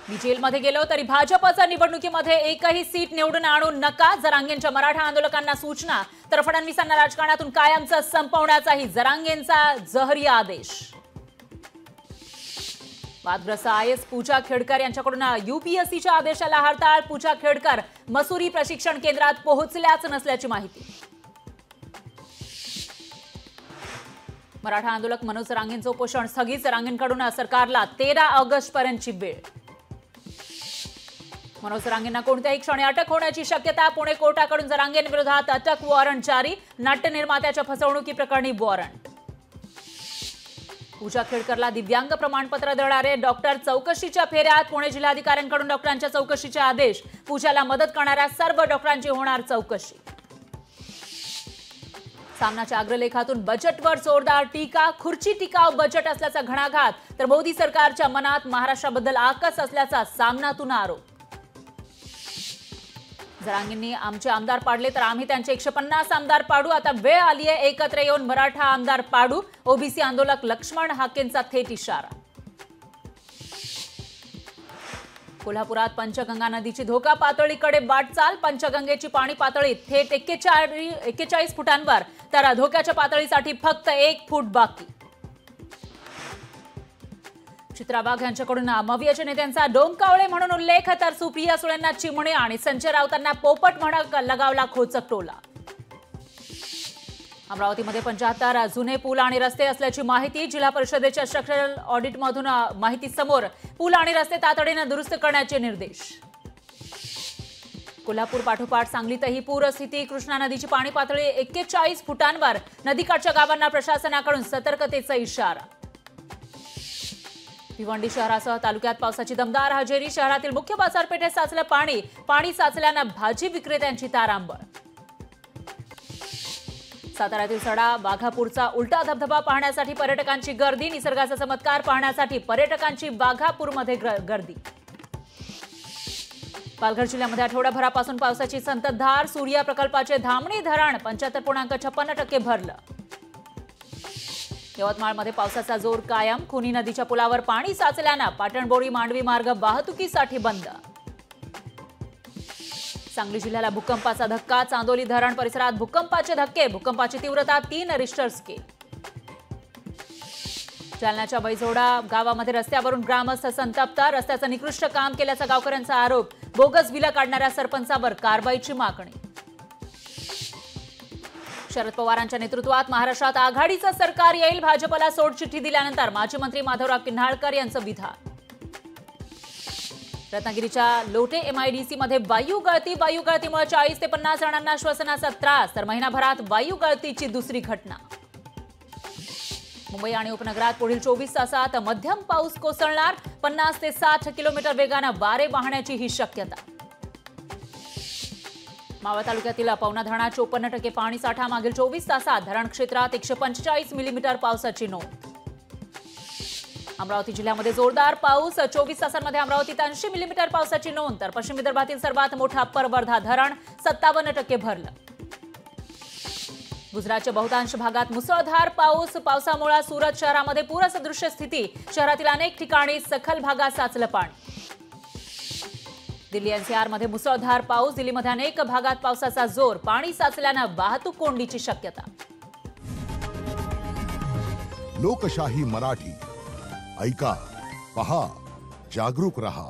मी जेलमध्ये गेलो तरी भाजपचा निवडणुकीमध्ये एकही सीट निवडून आणू नका. जरांगेंच्या मराठा आंदोलकांना सूचना. तर फडणवीसांना राजकारणातून कायमचं संपवण्याचाही जरांगेंचा जहरी आदेश. वादग्रस्त आयएस पूजा खेडकर यांच्याकडून यूपीएससीच्या आदेशाला हरताळ. पूजा खेडकर मसुरी प्रशिक्षण केंद्रात पोहोचल्याच नसल्याची माहिती. मराठा आंदोलक मनोज जरांगेंचं उपोषण स्थगित. जरांगेंकडून सरकारला 13 ऑगस्ट पर्यंतची वेळ. मनोज जरांगेंना कोणत्याही क्षणी अटक होण्याची शक्यता. पुणे कोर्टाकडून जरांगेंविरोधात अटक वॉरंट जारी. नाट्य निर्मात्याच्या फसवणुकीप्रकरणी वॉरंट. पूजा खेडकरला दिव्यांग प्रमाणपत्र देणारे डॉक्टर चौकशीच्या फेऱ्यात. पुणे जिल्हाधिकाऱ्यांकडून डॉक्टरांच्या चौकशीचे आदेश. पूजाला मदत करणाऱ्या सर्व डॉक्टरांची होणार चौकशी. सामनाच्या अग्रलेखातून बजेटवर जोरदार टीका. खुर्ची टिकाव बजेट असल्याचा घणाघात. तर मोदी सरकारच्या मनात महाराष्ट्राबद्दल आकस असल्याचा सामनातून आरोप. जरांगेंनी आमचे आमदार पाडले तर आम्ही त्यांचे 150 आमदार पाडू. आता वेळ आली आहे एकत्र येऊन मराठा आमदार पाडू. ओबीसी आंदोलक लक्ष्मण हाकेंचा थेट इशारा. कोल्हापुरात पंचगंगा नदीची धोका पातळीकडे वाटचाल. पंचगंगेची पाणी पातळी थेट 41 फुटांवर. तर धोक्याच्या पातळीसाठी फक्त 1 फूट बाकी. चित्रा वाघ यांच्याकडून मवियाच्या नेत्यांचा डोमकावळे म्हणून उल्लेख. तर सुप्रिया सुळेंना चिमणे आणि संजय राऊतांना पोपट म्हणत लगावला खोचक टोला. अमरावतीमध्ये 75 जुने पूल आणि रस्ते असल्याची माहिती. जिल्हा परिषदेच्या स्ट्रक्चरल ऑडिटमधून माहिती समोर. पूल आणि रस्ते तातडीने दुरुस्त करण्याचे निर्देश. कोल्हापूर पाठोपाठ सांगलीतही पूरस्थिती. कृष्णा नदीची पाणी पातळी 41 फुटांवर. नदीकाठच्या गावांना प्रशासनाकडून सतर्कतेचा इशारा. भिवंडी शहरासह तालुक्यात पावसाची दमदार हजेरी. शहरातील मुख्य बाजारपेठेत साचलं पाणी. पाणी साचल्यानं भाजी विक्रेत्यांची तारांबळ. साताऱ्यातील सडा वाघापूरचा उलटा धबधबा पाहण्यासाठी पर्यटकांची गर्दी. निसर्गाचा चमत्कार पाहण्यासाठी पर्यटकांची वाघापूरमध्ये गर्दी. पालघर जिल्ह्यामध्ये आठवडाभरापासून पावसाची संततधार. सूर्या प्रकल्पाचे धामणी धरण 75.56% भरलं. यवतमाळमध्ये पावसाचा जोर कायम. खुनी नदीच्या पुलावर पाणी साचल्यानं पाटणबोरी मांडवी मार्ग वाहतुकीसाठी बंद. सांगली जिल्ह्याला भूकंपाचा धक्का. चांदोली धरण परिसरात भूकंपाचे धक्के. भूकंपाची तीव्रता 3 रिश्टर स्केल. जालन्याच्या बैजोडा गावामध्ये रस्त्यावरून ग्रामस्थ संतप्त. रस्त्याचं निकृष्ट काम केल्याचा गावकऱ्यांचा आरोप. बोगस बिलं काढणाऱ्या सरपंचावर कारवाईची मागणी. शरद पवारांच्या नेतृत्वात महाराष्ट्रात आघाडीचं सरकार येईल. भाजपला सोडचिठ्ठी दिल्यानंतर माजी मंत्री माधवराव किन्हाळकर यांचं विधान. रत्नागिरीच्या लोटे एमआयडीसी मध्ये वायू गळतीमुळे 40 ते 50 जणांना श्वसनाचा त्रास. तर महिनाभरात वायू गळतीची दुसरी घटना. मुंबई आणि उपनगरात पुढील 24 तासात मध्यम पाऊस कोसळणार. 50 ते 60 किलोमीटर वेगानं वारे वाहण्याची ही शक्यता. मावळ तालुक्यातील पवना धरणात 54% पाणीसाठा. मागील 24 तासात धरण क्षेत्रात 145 मिलीमीटर पावसाची नोंद. अमरावती जिल्ह्यामध्ये जोरदार पाऊस. 24 तासांमध्ये अमरावतीत 80 मिलीमीटर पावसाची नोंद. तर पश्चिम विदर्भातील सर्वात मोठा परवर्धा धरण 57% भरलं. गुजरातच्या बहुतांश भागात मुसळधार पाऊस. पावसामुळे सुरत शहरामध्ये पूरसदृश्य स्थिती. शहरातील अनेक ठिकाणी सखल भागात साचलं पाणी. दिल्ली एनसीआर मध्ये मुसळधार पाऊस. दिल्लीमध्ये अनेक भागात पावसाचा जोर. पाणी साचल्यानं वाहतूक कोंडीची शक्यता. लोकशाही मराठी ऐका, पहा, जागरूक रहा.